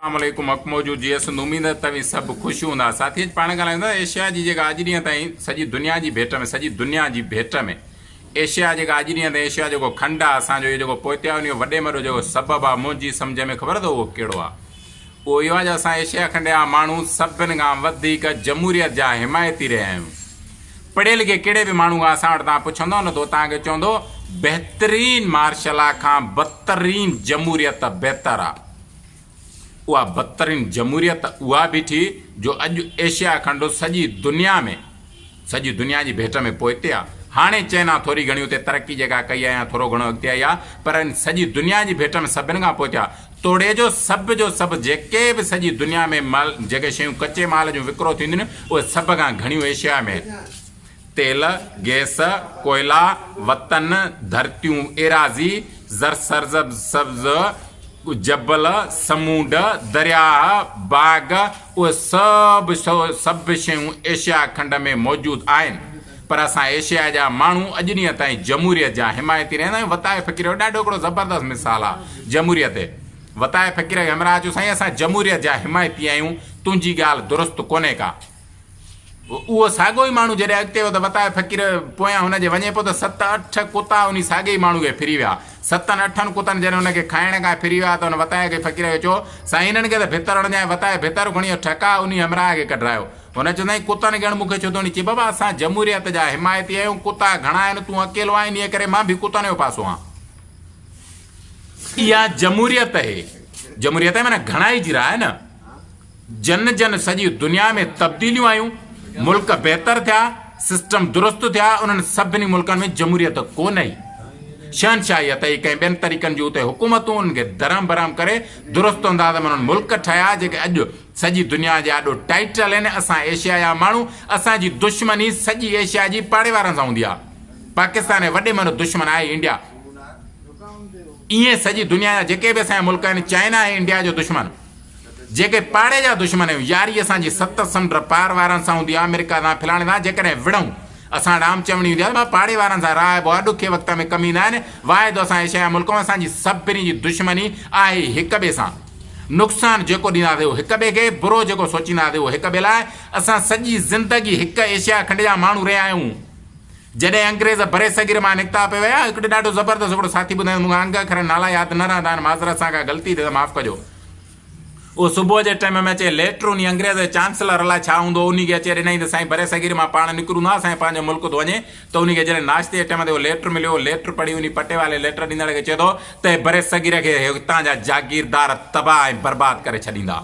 अस्सलामुअलैकुम मौजूद जी अस उम्मीद है तव्हीं सब खुश हूंदा। साथी पाण ॻाल्हाईंदा एशिया जी जेका अॼु ॾींहं ताईं सॼी दुनिया जी भेट में एशिया जेका अॼु ॾींहं ताईं एशिया जेको खंड आहे असांजो इहो जेको पोइते आहे उन वॾे में वॾो जेको सबबु आहे मुंहिंजी सम्झ में ख़बर अथव उहो कहिड़ो आहे? उहो इहो आहे जो असां एशिया खंड जा माण्हू सभिनि खां वधीक जमहूरियत जा हिमायती रहिया आहियूं। पढ़ियल लिखे कहिड़े बि माण्हू खां असां वटि तव्हां पुछंदव न त तव्हांखे चवंदो बहितरीन मार्शल लॉ खां बदतरीन जमहूरियत बहितर आहे। उहा बदतरीन जमहूरियत उहा बि थी जो अॼु एशिया खंड सॼी दुनिया जी भेट में पोइते आहे। हाणे चाइना थोरी घणी उते तरक़ी जेका कई आहे या थोरो घणो अॻिते आई आहे, पर सॼी दुनिया जी भेट में सभिनि खां पोइते आहे। तोड़े जो सभु जेके बि सॼी दुनिया में माल जेके शयूं कचे माल जूं विकिरो थींदियूं आहिनि उहे सभ खां घणियूं एशिया में। तेल, गैस, कोयला, वतन, धरतियूं, एराज़ी, सब्ज़, जबल, समुंड, दरिया, बाग, उहे सभु शयूं एशिया खंड में मौजूदु आहिनि। पर असां एशिया जा माण्हू अॼु ॾींहं ताईं जमहूरियत जा हिमायती रहंदा आहियूं। वताए फ़क़ीर जो ॾाढो हिकिड़ो ज़बरदस्त मिसाल आहे जमहूरियत ते। वताए फ़क़ीर खे हमरा अचो साईं असां जमहूरियत जा हिमायती आहियूं, तुंहिंजी ॻाल्हि दुरुस्त कोन्हे का। उहो साॻियो ई माण्हू जॾहिं अॻिते वियो त वताए फ़क़ीर पोयां हुनजे वञे पियो त 7-8 कुता उन साॻे ई माण्हू खे फिरी विया। 7-8 कुतनि जॾहिं हुनखे खाइण खां फिरी विया त हुन वताए खे फ़क़ीर खे चयो साईं हिननि खे त भितर हणजांइ। वताए भितर खणी ठका उन हमराह खे कढायो। हुन चवंदा कुतनि खे मूंखे छो थो चई बाबा असां जमहूरियत जा हिमायती आहियूं, कुता घणा आहिनि, तूं अकेलो आहीं, इन करे मां बि कुतनि जो पासो आहियां। इहा जमहूरियत आहे। जमहूरियत माना घणाई जी राह आहे न। जन सॼी दुनिया में तब्दीलियूं आयूं, मुल्क बहितर थिया, सिस्टम दुरुस्त थिया। उन्हनि सभिनी मुल्कनि में जमहूरियत कोन आई, शहनशाहियत आई। कंहिं ॿियनि तरीक़नि जूं उते हुकूमतूं उन्हनि खे धरम भरम करे दुरुस्त अंदाज़ में उन्हनि मुल्क ठाहिया जेके अॼु सॼी दुनिया जा ॾाढो टाइटल आहिनि। असां एशिया जा माण्हू, असांजी दुश्मनी सॼी एशिया जी पाड़े वारनि सां हूंदी आहे। पाकिस्तान जे वॾे में वॾो दुश्मन आहे इंडिया। ईअं सॼी दुनिया जा जेके बि असांजा मुल्क आहिनि, चाइना आहे इंडिया जो दुश्मन। जेके पाड़े जा दुश्मन आहियूं, यारी असांजी 7 समुंड पार वारनि सां हूंदी आहे, अमेरिका सां फलाणे सां। जेकॾहिं विढ़ूं असां राम चवणी हूंदी आहे पाड़े वारनि सां राह ॾुखे वक़्त में कमी ईंदा आहिनि। वाइदो असां एशिया मुल्क में असांजी सभिनी जी दुश्मनी आहे हिक ॿिए सां। नुक़सानु जेको ॾींदासीं उहो हिक ॿिए खे, बुरो जेको सोचींदासीं उहो हिक ॿिए लाइ। असां सॼी ज़िंदगी हिक एशिया खंड जा माण्हू रहिया आहियूं। जॾहिं अंग्रेज़ बरे सगीर मां निकिता पिया विया, हिकिड़ो ॾाढो ज़बरदस्त हिकिड़ो साथी ॿुधायो, मूंखे अंग अखर नाला यादि न रहंदा आहिनि, माज़रत सां का ग़लती थिए त माफ़ु कजो। उहो सुबुह जे टाइम में अचे लेटर, उन अंग्रेज़ चांसलर अलाए छा हूंदो, उन खे अचे ॾिनई त साईं बरे सगीर मां पाण निकिरूं था, असांजे पंहिंजो मुल्क थो वञे। त उन खे जॾहिं नाश्ते जे टाइम ते उहो लेटर मिलियो, लेटर पढ़ी उन पटे वारे लेटर ॾींदड़ खे चए थो त बरे सगीर खे हितां जा जागीरदार तबाह ऐं बर्बाद करे छॾींदा।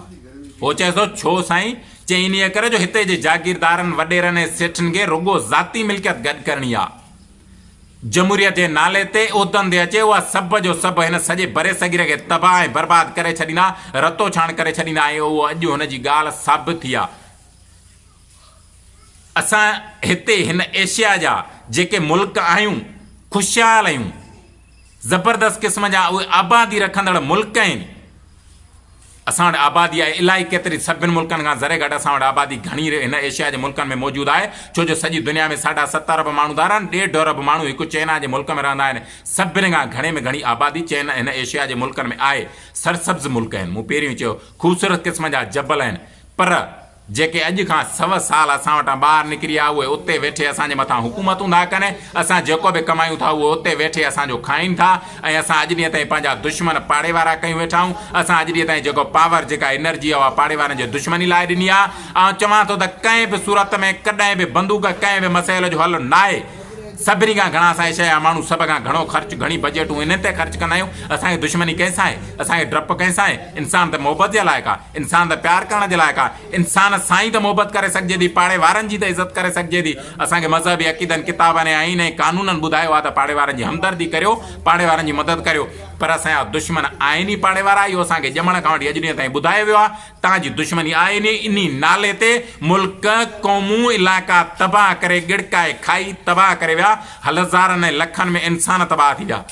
उहो चए थो छो साईं? चई इन करे जो हिते जे जागीरदारनि, वॾेरनि ऐं सेठनि खे रुॻो ज़ाती मिल्कियत गॾु करणी आहे। जमहूरियत जे नाले ते उहिदनि ते अचे, उहा सभु जो सभु हिन सॼे बरे सगीर खे तबाह ऐं बर्बाद करे छॾींदा, रतो छाण करे छॾींदा। ऐं उहो अॼु हुनजी ॻाल्हि साबित थी आहे। असां हिते हिन एशिया जा जेके मुल्क आहियूं, ख़ुशहाल आहियूं, ज़बरदस्त क़िस्म जा उहे आबादी रखंदड़ मुल्क आहिनि। असां वटि आबादी आहे इलाही, केतिरी सभिनि मुल्कनि खां ज़रे घटि असां वटि आबादी घणी हिन एशिया जे मुल्कनि में मौजूदु आहे। छो जो सॼी दुनिया में 70 अरब माण्हू था रहनि, 1.5 अरब माण्हू हिकु चाइना जे मुल्क में रहंदा आहिनि। सभिनी खां घणे में घणी आबादी चाइना हिन एशिया जे मुल्कनि में आहे। सरसब्ज़ मुल्क आहिनि, मूं पहिरियों चयो, ख़ूबसूरत क़िस्म जा जबल आहिनि। पर जेके अॼु खां 100 साल असां वटां ॿाहिरि निकिरी आहे, उहे उते वेठे असांजे मथां हुकूमतूं था कनि। असां जेको बि कमायूं था उहो उते वेठे असांजो खाइनि था। ऐं असां अॼु ॾींहं ताईं पंहिंजा दुश्मन पाड़े वारा कयूं वेठा आहियूं। असां अॼु ॾींहं ताईं जेको पावर, जेका एनर्जी आहे, उहा पाड़े वारनि जे दुश्मनी लाइ ॾिनी आहे। ऐं चवां थो त कंहिं बि सूरत में कॾहिं बि बंदूक कंहिं बि मसइले जो हल न आहे। सभिनी खां घणा असां एशिया जा माण्हू सभ खां घणो ख़र्चु, घणी बजटूं इन ते ख़र्चु कंदा आहियूं। असांखे दुश्मनी कंहिंसां आहे? असांखे डपु कंहिंसां आहे? इंसान त मोहबत जे लाइक़ु आहे, इंसान त प्यारु करण जे लाइक़ु आहे। इंसान सां ई त मोहबत करे सघिजे थी, पाड़े वारनि जी त इज़त करे सघिजे थी। असांखे मज़हबी अक़ीदनि, किताबनि, आईन ऐं कानूननि ॿुधायो आहे त पाड़े वारनि जी हमदर्दी करियो, पाड़े वारनि जी मदद करियो। पर असांजा दुश्मन आहिनि ई पाड़े वारा। इहो असांखे ॼमण खां वठी अॼु ॾींहं ताईं ॿुधायो वियो आहे। तव्हांजी दुश्मनी आहे इन नाले ते मुल्क, क़ौमूं, इलाइक़ा तबाह करे, गिड़काए खाई तबाह करे विया। हज़ारनि ऐं लखनि में इंसान तबाह थी विया।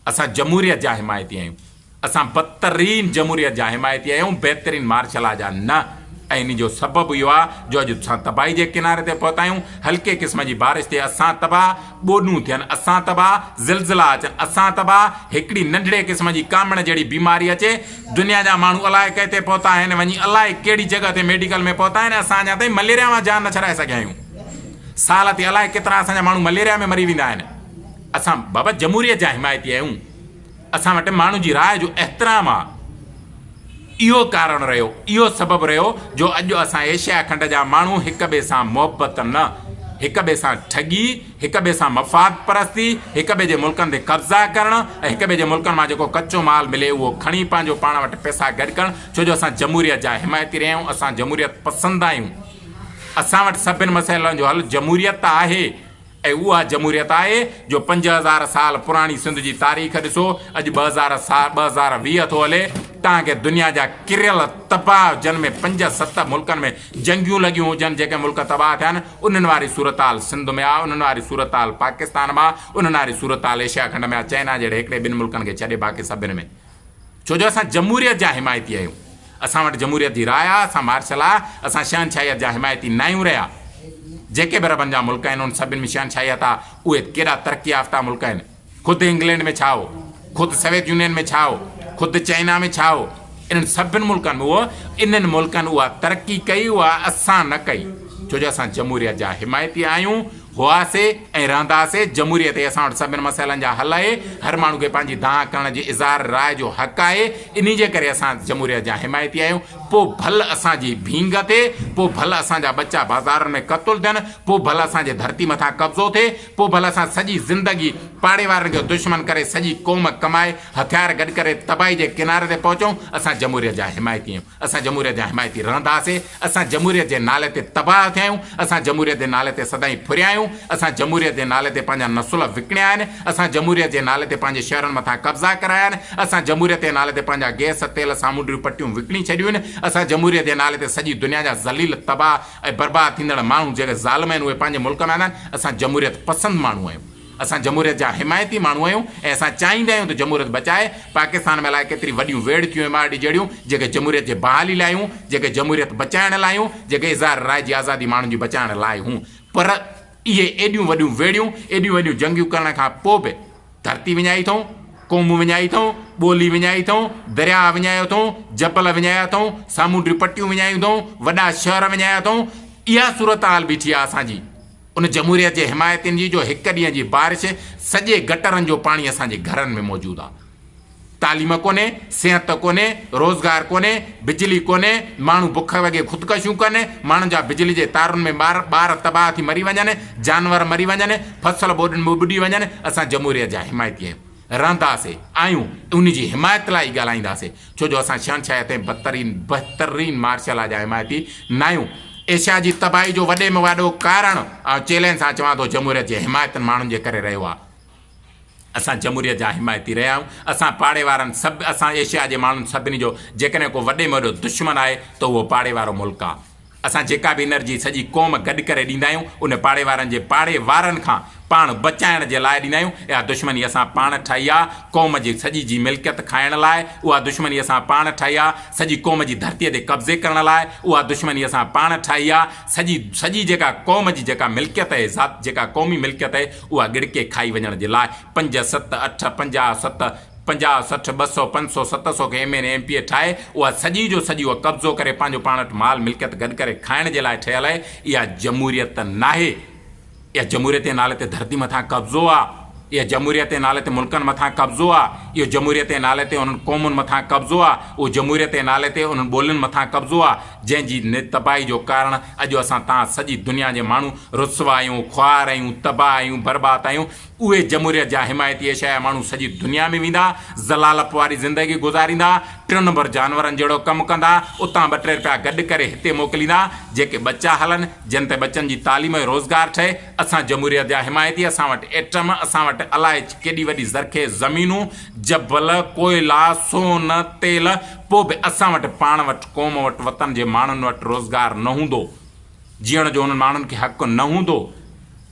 असां जमहूरियत जा हिमायती आहियूं। असां बदतरीन जमहूरियत जा हिमायती आहियूं, बहितरीन मार्शल लॉ जा न। ऐं इन जो सबबु इहो आहे जो अॼु असां तबाही जे किनारे ते पहुता आहियूं। हल्के क़िस्म जी बारिश थिए असां तबाह, ॿोॾूं थियनि असां तबाह, ज़िलज़िला अचनि असां तबाह, हिकिड़ी नंढड़े क़िस्म जी कामण जहिड़ी बीमारी अचे, दुनिया जा माण्हू अलाए किथे पहुता आहिनि, वञी अलाए कहिड़ी जॻह ते मेडिकल में पहुता आहिनि। असां अञा ताईं मलेरिया मां जान न छॾाए सघिया आहियूं। साल ते अलाए केतिरा असांजा माण्हू मलेरिया में मरी वेंदा आहिनि। असां बाबा जमहूरियत जा हिमायती आहियूं। असां वटि माण्हू जी राय जो एहतराम आहे। इहो कारण रहियो, इहो सबबु रहियो जो अॼु असां एशिया खंड जा माण्हू हिक ॿिए सां मोहबत न, हिक ॿिए सां ठगी, हिक ॿिए सां मफ़ाद परस्ती, हिक ॿिए जे मुल्कनि ते कब्ज़ा करणु ऐं हिक ॿिए जे मुल्कनि मां जेको कचो माल मिले उहो खणी पंहिंजो पाण वटि पैसा गॾु करणु। छो जो असां जमहूरियत जा हिमायती रहिया आहियूं, असां जमहूरियत पसंदि आहियूं। असां वटि सभिनि मसइलनि जो हल जमहूरियत आहे ऐं उहा जमहूरियत आहे जो 5000 साल पुराणी सिंध जी तारीख़ ॾिसो, अॼु 2020 थो हले। तव्हांखे दुनिया जा किरियल तबाह जन में 5-7 मुल्कनि में जंगियूं लॻियूं हुजनि, जेके मुल्क तबाह थिया आहिनि, उन्हनि वारी सूरत हाल सिंध में आहे, उन्हनि वारी सूरत हाल पाकिस्तान में आहे, उन्हनि वारी सूरत हाल एशिया खंड में आहे, चाइना जहिड़े हिकिड़े 2 मुल्कनि खे छॾे बाक़ी सभिनि में। छो जो असां जमहूरियत जा हिमायती आहियूं। असां वटि जमहूरियत जी राय आहे, असां मार्शल आहे, असां शहनशाहियत जा हिमायती न आहियूं रहिया। जेके बि अरबनि जा मुल्क आहिनि उन सभिनि में शहनशाहियत आहे। उहे केॾा तरक़ी याफ़्ता मुल्क आहिनि। ख़ुदि इंग्लैंड में छा हो, ख़ुदि सोवियत यूनियन में छा हो, ख़ुदि चाइना में छा हो, इन्हनि सभिनि मुल्कनि में इन्हनि मुल्कनि उहा तरक़ी कई, उहा असां न कई। छो जो असां जमहूरियत जा हिमायती आहियूं, हुआसीं ऐं रहंदासीं। जमहूरियत असां वटि सभिनि मसइलनि जा हल आहे। हर माण्हू खे पंहिंजी दांह करण जी इज़हार राय जो हक़ आहे। इन जे करे असां जमहूरियत जा हिमायती आहियूं। पोइ भल असांजी भींग थिए, पोइ भल असांजा बच्चा बाज़ारनि में क़तल थियनि, पोइ भल असांजे धरती मथां कब्ज़ो थिए, पोइ भल असां सॼी ज़िंदगी पाड़े वारनि खे दुश्मन करे सॼी क़ौम कमाए हथियार गॾु करे तबाही जे किनारे ते पहुचूं। असां जमहूरियत जा हिमायती आहियूं। असां जमहूरियत जा हिमायती रहंदासीं। असां जमहूरियत जे नाले ते तबाह थिया आहियूं। असां जमहूरियत जे नाले ते सदाईं फुरिया आहियूं। असां जमहूरियत जे नाले ते पंहिंजा नसुल विकिणिया आहिनि। असां जमहूरियत जे नाले ते पंहिंजे शहरनि मथां कब्ज़ा कराया आहिनि। असां जमहूरियत जे नाले ते पंहिंजा गैस तेल सामूंडियूं पटियूं विकिणी छॾियूं आहिनि। असां जमहूरियत जे नाले ते सॼी दुनिया जा ज़लील तबाह ऐं बर्बाद थींदड़ माण्हू जेके ज़ालिम आहिनि उहे पंहिंजे मुल्क में आहिनि। असां जमहूरियत पसंदि माण्हू आहियूं। असां जमहूरियत जा हिमायती माण्हू आहियूं ऐं असां चाहींदा आहियूं त जमहूरियत बचाए। पाकिस्तान में अलाए केतिरी वॾियूं वेड़ थियूं MRD जहिड़ियूं, जेके जमहूरियत जे बहाली लाइ आहियूं, जेके जमहूरियत बचाइण लाइ आहियूं, जेके इज़हार राय जी आज़ादी माण्हुनि जी बचाइण लाइ हूं। पर इहे एॾियूं वॾियूं वेड़ियूं, एॾियूं वॾियूं जंगियूं करण खां पोइ बि धरती विञाई अथऊं, क़ौमूं विञाई अथऊं, ॿोली विञाई अथऊं, दरिया विञायो अथऊं, जबल विञाया अथऊं, सामूंडी पटियूं विञायूं अथऊं, वॾा शहर विञाया अथऊं। इहा सूरत हाल बीठी आहे असांजी। उन जमहूरियत जे हिमायतियुनि जी जो हिकु ॾींहं जी बारिश सॼे गटरनि जो पाणी असांजे घरनि में मौजूदु आहे। तालीम कोन्हे, सिहत कोन्हे, रोज़गार कोन्हे, बिजली कोन्हे, माण्हू बुख वॻे ख़ुदकशियूं कनि, माण्हुनि जा बिजली जे तारुनि में ॿार तबाह थी मरी वञनि, जानवर मरी वञनि, फसल ॿोॾियुनि में ॿुॾी वञनि। असां जमहूरियत जा हिमायती आहियूं, रहंदासीं आहियूं, उन जी हिमायत लाइ ॻाल्हाईंदासीं। छो जो असां शहनशाहियत ऐं बहितरीन मार्शल जा हिमायती न आहियूं। एशिया जी तबाही जो वॾे में वॾो कारण ऐं चैलेंज सां चवां थो जमहूरियत जे हिमायतनि माण्हुनि जे करे रहियो आहे। असां जमहूरियत जा हिमायती रहिया आहियूं। असां पाड़े वारनि सभु, असां एशिया जे माण्हुनि सभिनी जो जेकॾहिं को वॾे में वॾो दुश्मन आहे त उहो पाड़े वारो मुल्क आहे। असां जेका बि एनर्जी सॼी क़ौम गॾु करे ॾींदा आहियूं उन पाड़े वारनि जे पाड़े वारनि खां पाण बचाइण जे लाइ ॾींदा आहियूं। इहा दुश्मनी असां पाण ठाही आहे क़ौम जी सॼी जी मिल्कियत खाइण लाइ। उहा दुश्मनी असां पाण ठाही आहे सॼी क़ौम जी धरतीअ ते कब्ज़े करण लाइ। उहा दुश्मनी असां पाण ठाही आहे सॼी जेका क़ौम जी जेका मिल्कियत आहे, जेका क़ौमी मिल्कियत आहे, उहा गिड़के खाई वञण जे लाइ 5, 7, 8, 50, 7, 50, 60, 200, 500, 700 खे MN MP ठाहे उहा सॼी जो सॼी उहा कब्ज़ो करे पंहिंजो पाण वटि माल मिल्कियत गॾु करे खाइण जे लाइ ठहियलु आहे। इहा जमहूरियत नाहे। इहा जमहूरियत जे नाले ते धरती मथां कब्ज़ो आहे। इहा जमहूरियत जे नाले ते मुल्कनि मथां कब्ज़ो आहे। इहो जमहूरियत जे नाले ते उन्हनि क़ौमुनि मथां कब्ज़ो आहे। उहो जमहूरियत जे नाले ते उन्हनि ॿोलियुनि मथां कब्ज़ो आहे जंहिंजी तबाही जो कारण अॼु असां तव्हां सॼी दुनिया जे माण्हू रुसवा आहियूं, ख्वार आहियूं, तबाह आहियूं, बर्बाद आहियूं। उहे जमहूरियत जा हिमायती एशिया जा माण्हू सॼी दुनिया में वेंदा, ज़लालत वारी ज़िंदगी गुज़ारींदा, 3 नंबर जानवरनि जहिड़ो कमु कंदा, उतां 2-3 रुपया गॾु करे हिते मोकिलींदा जेके बच्चा हलनि, जिन ते बच्चनि जी तालीम ऐं रोज़गार ठहे। असां जमहूरियत जा हिमायती, असां वटि एटम, असां वटि अलाए केॾी वॾी ज़रख़े ज़मीनूं, जबल, कोयला, सोन, तेल, पोइ बि असां वटि पाण वटि क़ौम वटि वतन जे माण्हुनि वटि रोज़गार न हूंदो, जीअण जो उन्हनि माण्हुनि खे हक़ु न हूंदो।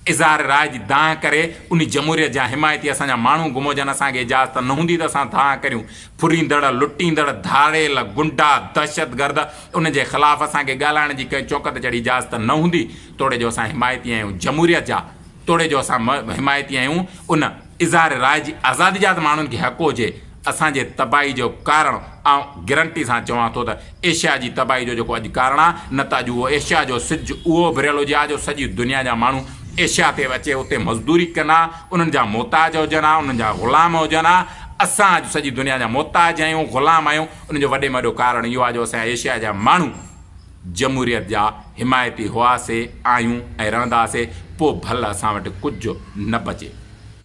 इज़हार राय जी दाह करे उन जमहूरियत जा हिमायती असांजा माण्हू गुमोजन, असांखे इजाज़त न हूंदी त असां दाह करियूं। फुरींदड़, लुटींदड़, धाड़ेल, गुंडा, दहशतगर्द, उन जे ख़िलाफ़ असांखे ॻाल्हाइण जी कंहिं चौक ते चढ़ी इजाज़त न हूंदी। तोड़े जो असां हिमायती आहियूं जमहूरियत जा, तोड़े जो असां हिमायती आहियूं उन इज़हार राय जी आज़ादी जा। त माण्हुनि खे हक़ हुजे। असांजे तबाही जो कारण ऐं गारंटी सां चवां थो त एशिया जी तबाही जो जेको अॼु कारण आहे, न त अॼु उहो एशिया जो सिज उहो बिरल हुजे आहे जो सॼी दुनिया जा माण्हू एशिया ते अचे, उते मज़दूरी कनि हा, उन्हनि जा मोहताज हुजनि हा, उन्हनि जा ग़ुलाम हुजनि हा। असां अॼु सॼी दुनिया जा मोहताज आहियूं, ग़ुलाम आहियूं। उनजो वॾे में वॾो कारण इहो आहे जो असांजा एशिया जा माण्हू जमहूरियत जा हिमायती हुआसीं, आहियूं ऐं रहंदासीं। पोइ भल असां वटि कुझु न बचे।